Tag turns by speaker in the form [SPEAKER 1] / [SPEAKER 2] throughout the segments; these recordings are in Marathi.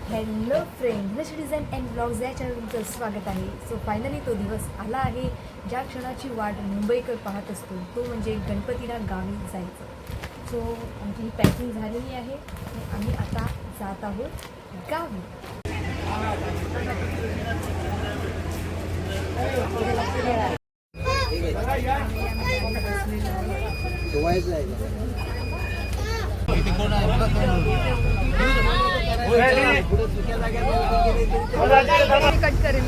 [SPEAKER 1] हॅलो फ्रेंड, लक्ष डिझाईन अँड ब्लॉग्स या चॅनल तुमचं स्वागत आहे. सो फायनली तो दिवस आला आहे ज्या क्षणाची वाट मुंबईकर पाहत असतो, तो म्हणजे गणपतीला गावी जायचं. सो आमची ही पॅकिंग झालेली आहे आणि आम्ही आता जात आहोत गावी. कट करेन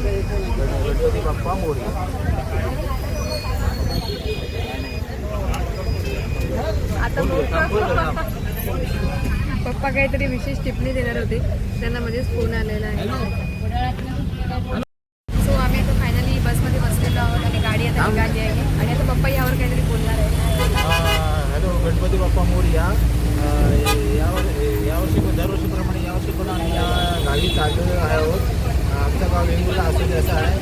[SPEAKER 2] गणपती बाप्पा मोरया.
[SPEAKER 1] आता पप्पा काहीतरी विशेष टिप्पणी देणार होते, त्यांना मध्येच फोन आलेला आहे. सो आम्ही आता फायनली बसमध्ये बसलेलो आहोत आणि गाडी आता निघाली आहे आणि आता पप्पा यावर काहीतरी बोलणार आहे.
[SPEAKER 2] हॅलो, गणपती बाप्पा मोरया. यावर्षी पण दरवर्षीप्रमाणे यावर्षी पण आम्ही या गाडी चाललेलो आहोत. आमचं गाव वेंगुर्ला असं आहे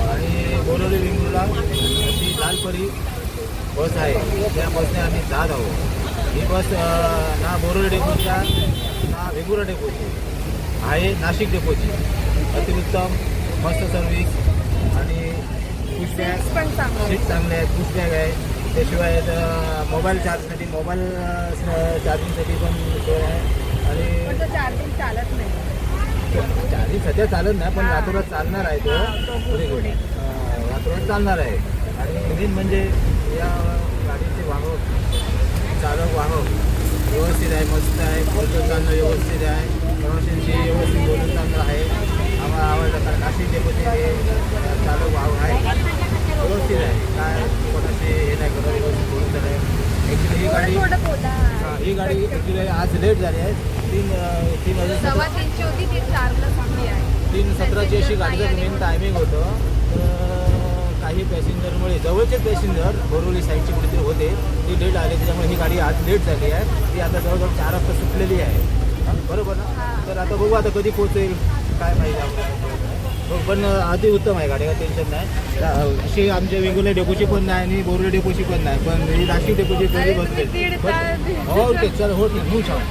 [SPEAKER 2] आणि बोरवली वेंगुर्ला अशी लालपरी बस आहे. त्या बसने आम्ही जात आहोत. ही बस ना बोरवली डेपोच्या ना वेंगुर्ला डेपोची आहे, नाशिक डेपोची. अतिउत्तम मस्त सर्व्हिस आणि पुशबॅग
[SPEAKER 1] पण चांगलं
[SPEAKER 2] सीट चांगले आहेत, पुशबॅग आहे. त्याशिवाय मोबाईल चार्जसाठी चार्जिंगसाठी पण सोय आहे. आणि
[SPEAKER 1] चार्जिंग चालत नाही.
[SPEAKER 2] चार्जिंग सध्या चालत नाही, पण रातोरात चालणार आहे. तो रातोरात चालणार आहे. आणि मेन म्हणजे या गाडीचे वाहक वाहक व्यवस्थित आहे, मस्त आहे. बोलून चालणं व्यवस्थित आहे, प्रवाशांशी व्यवस्थित बोलून चालणं आहे. आम्हाला आवडलं, कारण नाशिक डेपोचे चालक वाहक आहे, व्यवस्थित आहे. काय कोणाशी हे नाही करत, व्यवस्थित बोलून चालत आहे. ॲक्च्युली ही गाडी ॲक्च्युली आज लेट झाली आहे.
[SPEAKER 1] 3:15 होती, ती 4ला सुटली आहे.
[SPEAKER 2] 3:17ची अशी गाडीचं मेन टायमिंग होतं. तर काही पॅसेंजरमुळे जवळचे पॅसेंजर बोरवली साईडचे कुठेतरी होते, ती लेट आले. त्याच्यामुळे ही गाडी आज लेट झाली आहे. ती आता जवळजवळ 4 वाजता सुटलेली आहे. बरोबर ना? तर आता बघू आता कधी पोहोचेल काय माहिती आपल्याला. पण अति उत्तम आहे गाडी, काय टेन्शन नाही. अशी आमच्या वेगवेगळ्या डेपोची पण नाही आणि बोरवली डेपोची पण नाही, पण ही नाशिक डेपोची तरी बसते. हो ओके, चल हो ठीक, छान.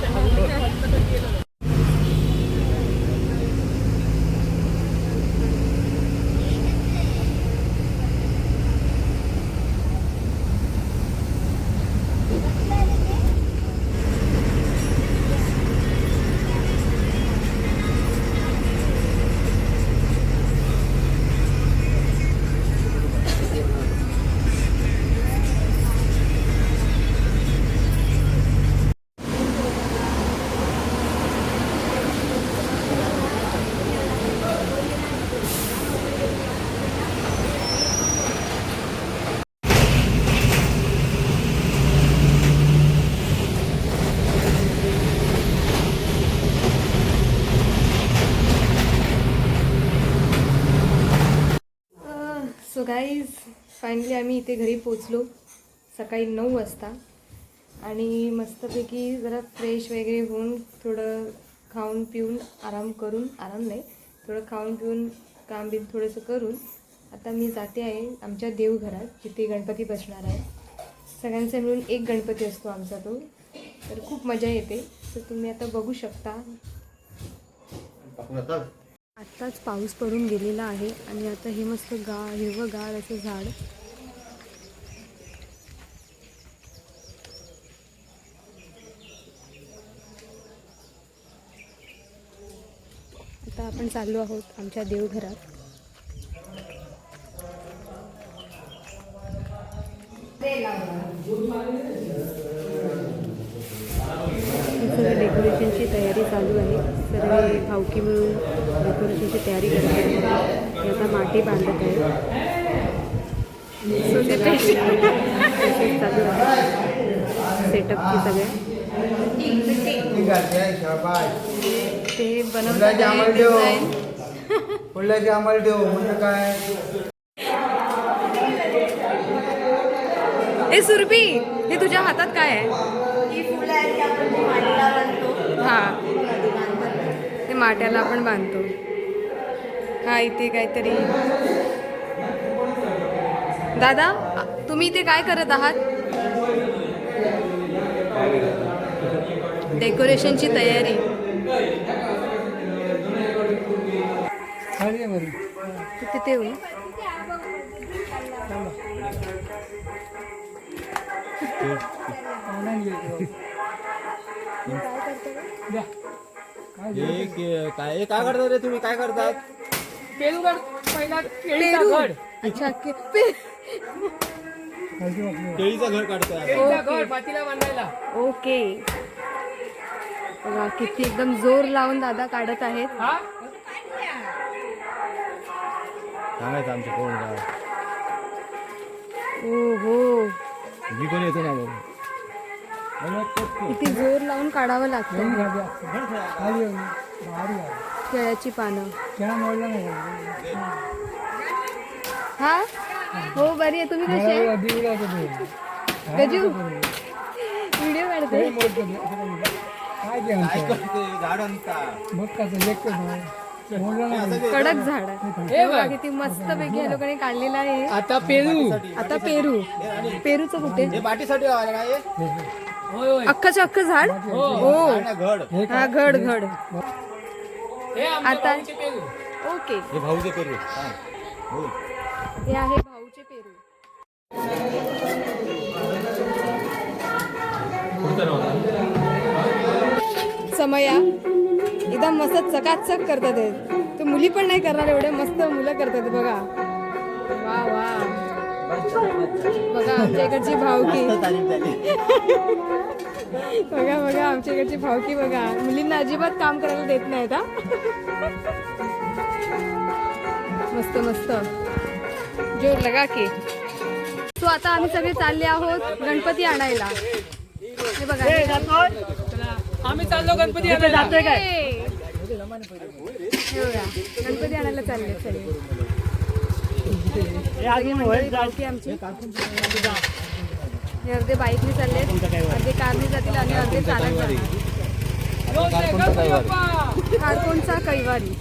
[SPEAKER 1] सो गाईज, फायनली आम्ही इथे घरी पोचलो सकाळी 9 वाजता आणि मस्तपैकी जरा फ्रेश वगैरे होऊन थोडं खाऊन पिऊन आराम नाही, थोडं खाऊन पिऊन काम बिम थोडंसं करून आता मी जाते आहे आमच्या देवघरात, जिथे गणपती बसणार आहे. सगळ्यांचा मिळून एक गणपती असतो आमचा तो, तर खूप मजा येते. तर तुम्ही आता बघू शकता. आत्ताच पाऊस पडून गेलेला आहे आणि आता हे मस्त हिरवंगार असं झाड. आता आपण चाललो आहोत आमच्या देवघरात. सगळं डेकोरेशनची तयारी चालू आहे. सर्व भावकी मिळून डेकोरेशनची तयारी करत आहे. आता माटी बांधत आहे. चालू आहे सेटअपची सगळ्या. ते बनवतात
[SPEAKER 2] काय.
[SPEAKER 1] ए सुरभी, हे तुझ्या हातात काय आहे? हां, ते माट्याला आपण बांधतो. हा, इथे काहीतरी. दादा, तुम्ही इथे काय करत आहात? डेकोरेशनची तयारी. तू तिथे होईल.
[SPEAKER 2] काय करतात रे तुम्ही? काय करतात?
[SPEAKER 3] पेरू पहिला
[SPEAKER 1] पेरू. अच्छा
[SPEAKER 2] केळीचं घर काढतोय.
[SPEAKER 3] केळीचा घर पातीला बांधायला.
[SPEAKER 1] ओके. बघा किती एकदम जोर लावून दादा काढत आहेत.
[SPEAKER 3] हा
[SPEAKER 2] सांगायचं आमच्या कोण काय
[SPEAKER 1] ओ हो,
[SPEAKER 2] मी पण येतो ना बाबा.
[SPEAKER 1] किती जोर लावून काढावं लागतं. केळ्याची पानं. हा हो, बरी आहे. तुम्ही कशी आहे? गजू व्हिडिओ काढते.
[SPEAKER 2] काय करते? झाड आणता.
[SPEAKER 1] कडक झाड आहे. बघा किती मस्त पैकी या लोकांनी काढलेला आहे.
[SPEAKER 3] आता पेरू.
[SPEAKER 1] आता पेरू. पेरूचं कुठे?
[SPEAKER 2] हे बाटीसाठी आलं काय?
[SPEAKER 3] होय होय.
[SPEAKER 1] अख्खचं अख्खं झाड. हो
[SPEAKER 2] घड.
[SPEAKER 1] हा, घड घड.
[SPEAKER 3] हे आमच्या
[SPEAKER 1] आता
[SPEAKER 3] भाऊचे पेरू.
[SPEAKER 1] ओके,
[SPEAKER 2] हे भाऊचे पेरू. हा. बोल.
[SPEAKER 1] हे आहे भाऊचे पेरू. समया एकदम मस्त चकाचक करतात हे. तर मुली पण नाही करणार, एवढे मस्त मुलं करतात बघा. वा वा, बघा आमच्या इकडची भावकी. बघा बघा आमच्या इकडची भावकी बघा. मुलींना अजिबात काम करायला देत नाहीत. हा, मस्त मस्त जोर लगा की. तो आता आम्ही सगळे चालले आहोत गणपती आणायला. हे बघा, हे
[SPEAKER 3] आम्ही चाललो गणपती आणायला.
[SPEAKER 1] जातोय काय? हे बघा, गणपती आणायला चालले सगळे. बाकी आमची हे अर्धे बाईकने चालले, अर्धे कारने जातील आणि अर्धे चालत जाणार. कारकोणचा कैवारी.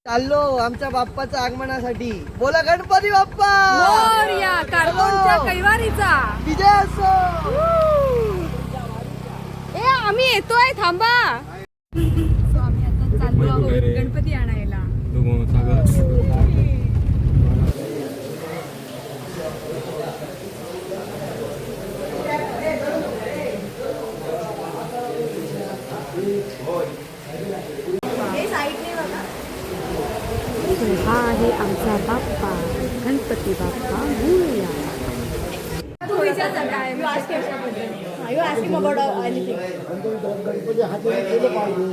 [SPEAKER 4] चाललो आमच्या बाप्पाच्या आगमनासाठी. बोला गणपती बाप्पा
[SPEAKER 1] मोरया. कारकोणच्या कैवारीचा
[SPEAKER 4] विजय असो.
[SPEAKER 1] ए आम्ही येतोय, थांबा. So, आम्ही आता चाललो आहोत गणपती आणायला. हा आहे आमचा बाप्पा, गणपती बाप्पा मोरया.
[SPEAKER 5] गणपती हाताने केलं पाहिजे.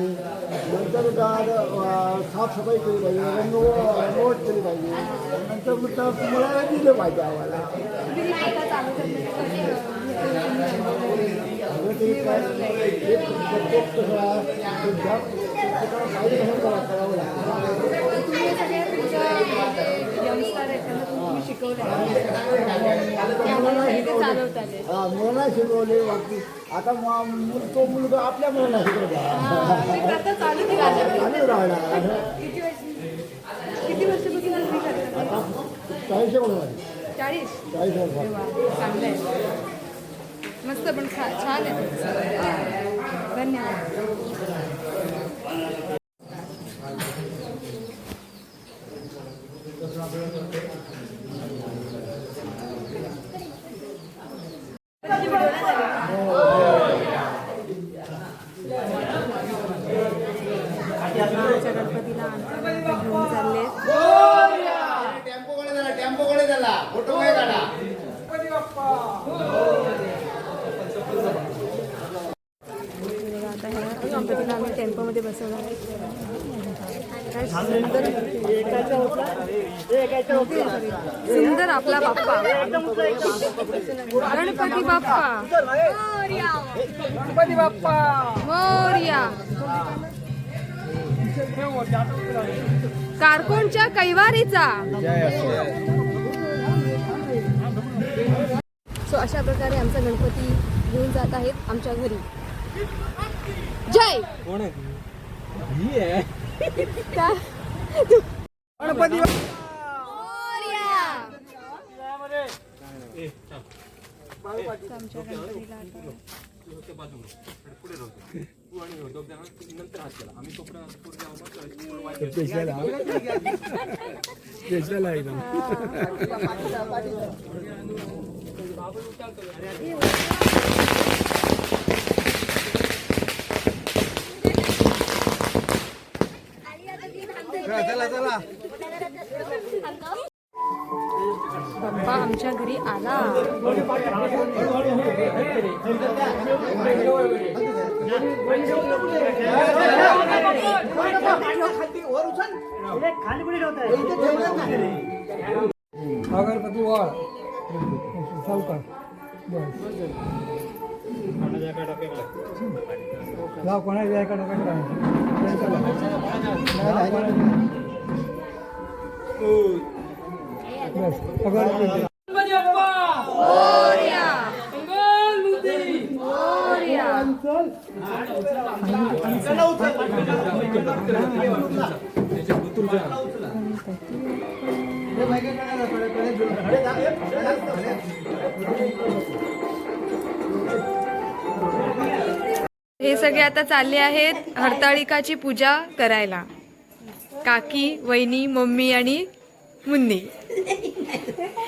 [SPEAKER 5] नंतर साफसफाई केली पाहिजे, रंगवट केली पाहिजे. नंतर मग तुम्हाला दिलं पाहिजे आम्हाला. करावं लागतं. मुलांना शिकवले बाकी. आता तो मुलगा आपल्या मुलांना शिकवला चालू राहिला.
[SPEAKER 1] किती वर्षापासून
[SPEAKER 5] आता 40 वर्ष.
[SPEAKER 1] 40.
[SPEAKER 5] 40 वर्ष.
[SPEAKER 1] चांगलं आहे, मस्त पण छान आहे. धन्यवाद. आमच्या गणपतीला घेऊन चालले.
[SPEAKER 2] टेम्पो कडे झाला. फोटो काय काढा.
[SPEAKER 1] आता ह्या गणपतीला आम्ही टेम्पोमध्ये बसवणार आहे. सुंदर आपला बाप्पा गणपती बाप्पा.
[SPEAKER 3] गणपती बाप्पा
[SPEAKER 1] मोरया. कारकोणच्या कैवारीचा. सो अशा प्रकारे आमचा गणपती घेऊन जात आहेत आमच्या घरी. जय
[SPEAKER 2] कोण आहे?
[SPEAKER 1] गणपती आमच्या गणपतीला
[SPEAKER 2] चला चला
[SPEAKER 1] बाप्पा आमच्या घरी आला.
[SPEAKER 5] अगरबत्ती वाळ सावकार गाव कोणाच्या अगरबत्ती
[SPEAKER 3] गणपती बाप्पा
[SPEAKER 1] मोरया,
[SPEAKER 3] मंगलमूर्ती
[SPEAKER 1] मोरया. हे सगळे आता चालले आहेत हरताळिकाची पूजा करायला. काकी, वहिनी, मम्मी आणि मुन्नी.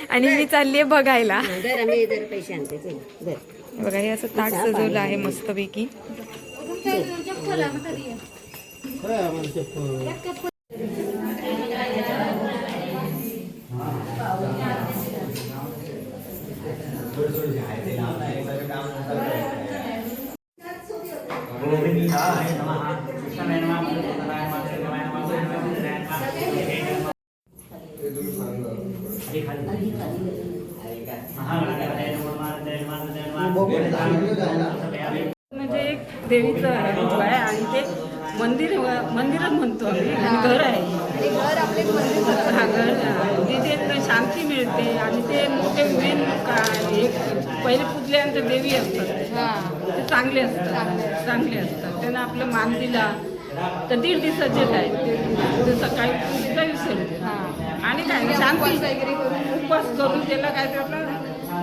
[SPEAKER 1] आणि मी चालली आहे बघायला. बघा हे असं ताट सजवलं आहे मस्तपैकी.
[SPEAKER 6] म्हणजे एक देवीचं रूप आहे आणि ते मंदिरच म्हणतो आम्ही आणि घर आहे. हा घर तिथे शांती मिळते आणि ते मोठे मेन एक पहिले पूजल्यानंतर देवी असतात ते चांगले असतात त्यांना आपलं मान दिला तर 1.5 दिवसाचे आहे ते सकाळी पूजेला विसरते आणि काय शांती उपवास करून त्याला काय ते आपलं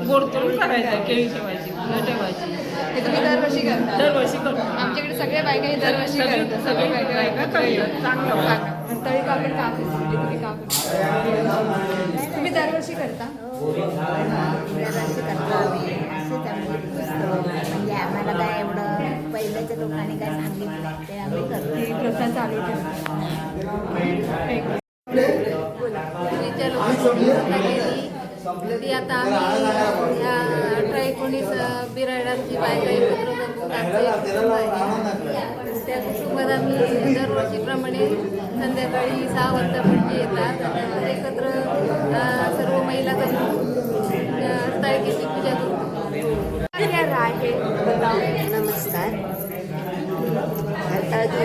[SPEAKER 6] गोड करून करायचं. केळी ठेवायची, फुलं ठेवायची.
[SPEAKER 1] हे तुम्ही दरवर्षी करता?
[SPEAKER 6] दरवर्षी करतो.
[SPEAKER 1] आमच्याकडे सगळ्या बायका दरवर्षी करतात.
[SPEAKER 6] सगळे बायका करतात. चांगलं
[SPEAKER 1] हरताळिका आपण का करतो? म्हणजे तुम्ही का करता? तुम्ही दरवर्षी करता?
[SPEAKER 7] म्हणजे आम्हाला काय एवढं पहिल्याच्या लोकांनी काय सांगितलं ते आम्ही करतो.
[SPEAKER 1] ही प्रथा चालू ठेवता.
[SPEAKER 7] पूर्वीच्या लोकांनी प्रथा केली ती आता आम्ही या 18-19 बिराडांची बायका एकत्र जमून आमचं एक कुटुंब आहे. त्या कुटुंबात आम्ही दरवर्षीप्रमाणे संध्याकाळी 6 वाजता म्हणजे येतात आणि एकत्र सर्व महिला जमून हरताळिकेची पूजा करतो. नमस्कार. हरताळकी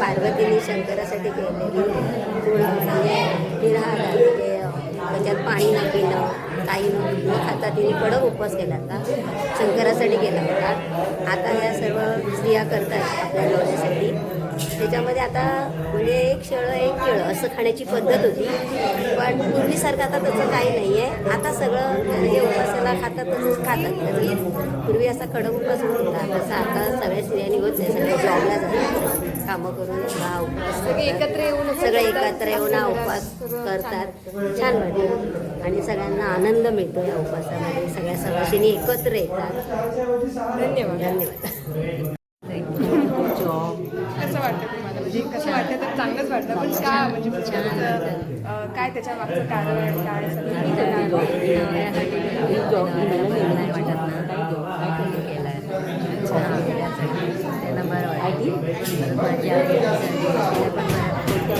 [SPEAKER 7] पार्वतीने शंकरासाठी केलेली निराहार आहे. त्याच्यात पाणी न पिणं, काही न खाता तिने कडक उपवास केला होता, शंकरासाठी केला होता. आता ह्या सर्व स्त्रिया करतात आपल्या नवऱ्यासाठी. त्याच्यामध्ये आता म्हणजे एक शेळं एक केळं असं खाण्याची पद्धत होती, पण पूर्वीसारखं आता तसं काही नाही आहे. आता सगळं म्हणजे उपासाला खातात तसंच खातात. पूर्वी असा कडक उपास होता, तसं आता सगळ्या स्त्रियांनी होत नाही. सगळे जॉबला जातात, कामं करून हा उपवास
[SPEAKER 1] सगळे एकत्र
[SPEAKER 7] येऊन हा उपवास करतात. छान वाटतं आणि सगळ्यांना आनंद मिळतो या उपवासामध्ये. सगळ्या सवाशिनी एकत्र येतात. धन्यवाद.
[SPEAKER 1] कसं वाटतं तुम्हाला? म्हणजे कसं वाटतं तर चांगलंच वाटतं, पण का म्हणजे काय त्याच्या मागचं कारण काय
[SPEAKER 7] त्यांना बरं वाटतं.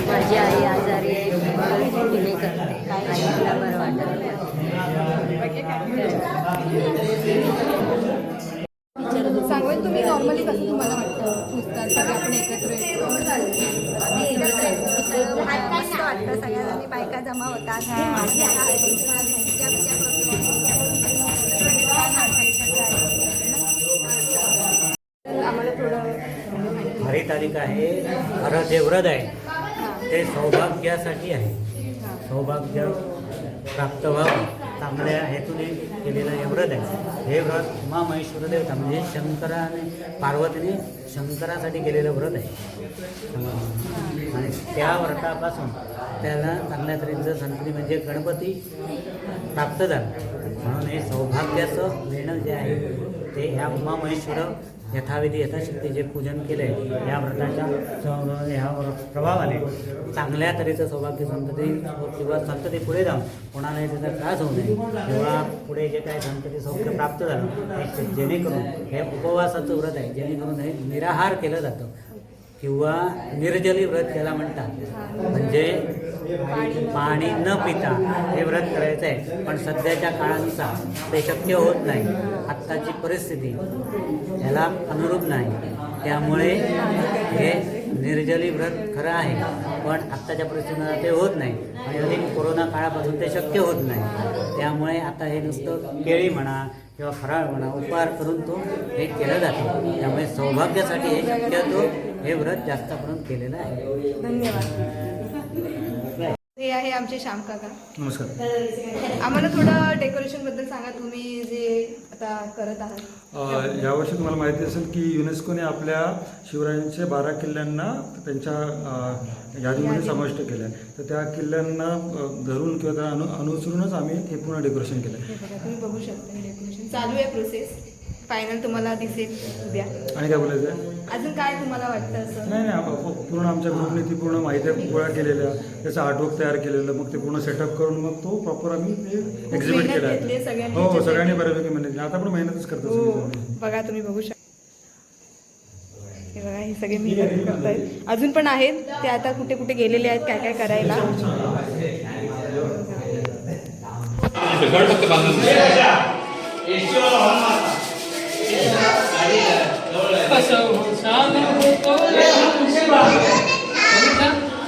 [SPEAKER 7] माझी आई आजारी आहे, तिने करते. आईला बरं वाटत.
[SPEAKER 1] सांगून तुम्ही नॉर्मली कसं तुम्हाला वाटतं पुजतात सगळे आपण एकत्र येतो?
[SPEAKER 7] मस्त वाटतं. सगळ्यांनी बायका जमा होतात.
[SPEAKER 1] आम्हाला थोडं
[SPEAKER 8] हरितालिका आहे, हरदेव्रत आहे. ते सौभाग्यासाठी आहे. सौभाग्य प्राप्त व्हावं, चांगल्या हेतूने केलेलं हे व्रत आहे. हे व्रत उमामहेश्वर देवता म्हणजे शंकराने पार्वतीने शंकरासाठी केलेलं व्रत आहे. आणि त्या व्रतापासून त्याला चांगल्या तऱ्हेचं संतती म्हणजे गणपती प्राप्त झाला. म्हणून हे सौभाग्याचं लेणं जे आहे ते ह्या उमामहेश्वर यथाविधी यथाशक्ती जे पूजन केलं आहे या व्रताच्या ह्या प्रभावाने चांगल्या तऱ्हेचं सौभाग्य संतती किंवा संतती पुढे जाऊन कोणालाही त्याचा त्रास होऊ नये किंवा पुढे जे काही संतती सौभाग्य प्राप्त झालं हे जेणेकरून हे उपवासाचं व्रत आहे. जेणेकरून हे निराहार केलं जातं किंवा निर्जली व्रत त्याला म्हणतात. म्हणजे पाणी न पिता हे व्रत करायचं आहे. पण सध्याच्या काळानुसार ते शक्य होत नाही. आत्ताची परिस्थिती ह्याला अनुरूप नाही. त्यामुळे हे निर्जली व्रत खरं आहे पण आत्ताच्या परिस्थितीला ते होत नाही आणि अधिक कोरोना काळापासून ते शक्य होत नाही. त्यामुळे आता हे नुसतं केळी म्हणा किंवा फराळ म्हणा उपहार करून तो हे केलं जातं. त्यामुळे सौभाग्यासाठी हे शक्यतो हे व्रत जास्त करून केलेलं आहे.
[SPEAKER 1] धन्यवाद. हे आहे आमचे श्याम काका.
[SPEAKER 9] नमस्कार.
[SPEAKER 1] तर आम्हाला थोडं डेकोरेशन बद्दल सांगा, तुम्ही जे आता करत आहात.
[SPEAKER 9] यावर्षी तुम्हाला माहिती असेल की युनेस्कोने आपल्या शिवरायांच्या 12 किल्ल्यांना त्यांच्या यादीमध्ये समाविष्ट केलं आहे. तर त्या किल्ल्यांना धरून किंवा त्या अनुसरूनच आम्ही हे पूर्ण डेकोरेशन केलं आहे.
[SPEAKER 1] हे बघा, तुम्ही बघू शकता हे डेकोरेशन चालू आहे प्रोसेस. फायनल तुम्हाला दिसेल उद्या.
[SPEAKER 9] आणि काय बोलायचं आहे?
[SPEAKER 1] अजून काय तुम्हाला वाटतं असं?
[SPEAKER 9] नाही पूर्ण आमच्या ग्रुपने ती पूर्ण माहिती गोळा केलेल्या त्याचा आर्टवर्क तयार केलेलं मग ते पूर्ण सेटअप करून मग तो प्रॉपर आम्ही एक्झिबिट केला
[SPEAKER 1] घेतली
[SPEAKER 9] आहे.
[SPEAKER 1] सगळ्यांनी.
[SPEAKER 9] हो सगळ्यांनी बऱ्यापैकी मेहनत. आता पण मेहनतच करतो
[SPEAKER 1] हो
[SPEAKER 9] सगळी.
[SPEAKER 1] बघा, तुम्ही बघू शकता. हे बघा, हे सगळे मी करतायत. अजून पण आहेत ते आता कुठे कुठे गेलेले आहेत काय काय करायला.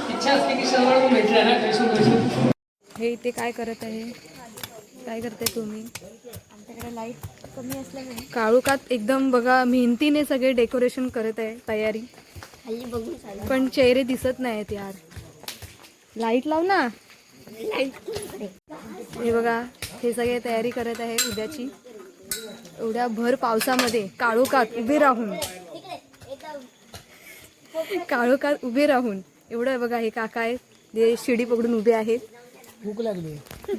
[SPEAKER 3] इच्छा असते की सर्व भेटलं ना कृष्ण.
[SPEAKER 1] हे इथे काय करत आहे? काय करताय तुम्ही? आमच्याकडे लाईट कमी असल्यामुळे काळोखात एकदम बघा मेहनतीने सगळे डेकोरेशन करत आहे. तयारी
[SPEAKER 7] हल्ली बघून चालू
[SPEAKER 1] पण चेहरे दिसत नाहीत यार. लाईट लाव ना. हे बघा, हे सगळे तयारी करत आहे उद्याची. एवढ्या भर पावसामध्ये काळोखात उभे राहून एवढं बघा, हे काका आहेत जे शिडी पकडून उभे आहेत.
[SPEAKER 5] भूक लागली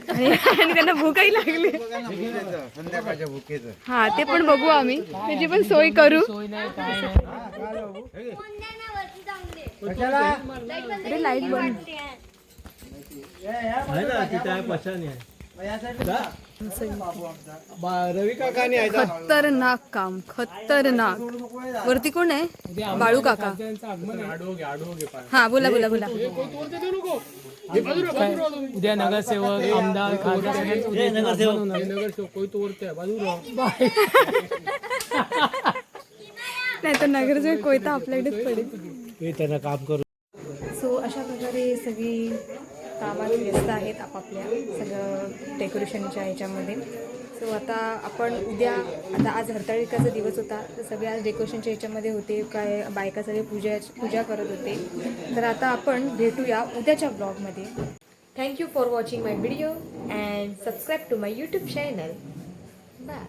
[SPEAKER 1] आणि त्यांना भूकही लागली.
[SPEAKER 2] संध्याकाळच्या भुकेचं
[SPEAKER 1] हा ते पण बघू आम्ही, त्याची पण सोय करू. अरे लाईट बंद.
[SPEAKER 5] रवी काकाने
[SPEAKER 1] खतरनाक काम, खतरनाक. वरती कोण आहे? बाळू काका. हा बोला बोला बोला.
[SPEAKER 3] उद्या नगरसेवक आमदार खासदार नगरसेवक कोई तो वरते
[SPEAKER 1] नाही तर नगरसेवक कोयता आपल्याकडेच पडेल.
[SPEAKER 5] त्यांना काम करू.
[SPEAKER 1] सो अशा प्रकारे सगळी कामात व्यस्त आहेत आपापल्या सगळं डेकोरेशनच्या ह्याच्यामध्ये. सो आता आपण उद्या, आता आज हरताळिकाचा दिवस होता तर सगळे आज डेकोरेशनच्या ह्याच्यामध्ये होते. काय बायका सगळे पूजा करत होते. तर आता आपण भेटूया उद्याच्या ब्लॉगमध्ये. Thank you for watching my video and subscribe to my YouTube channel. Bye.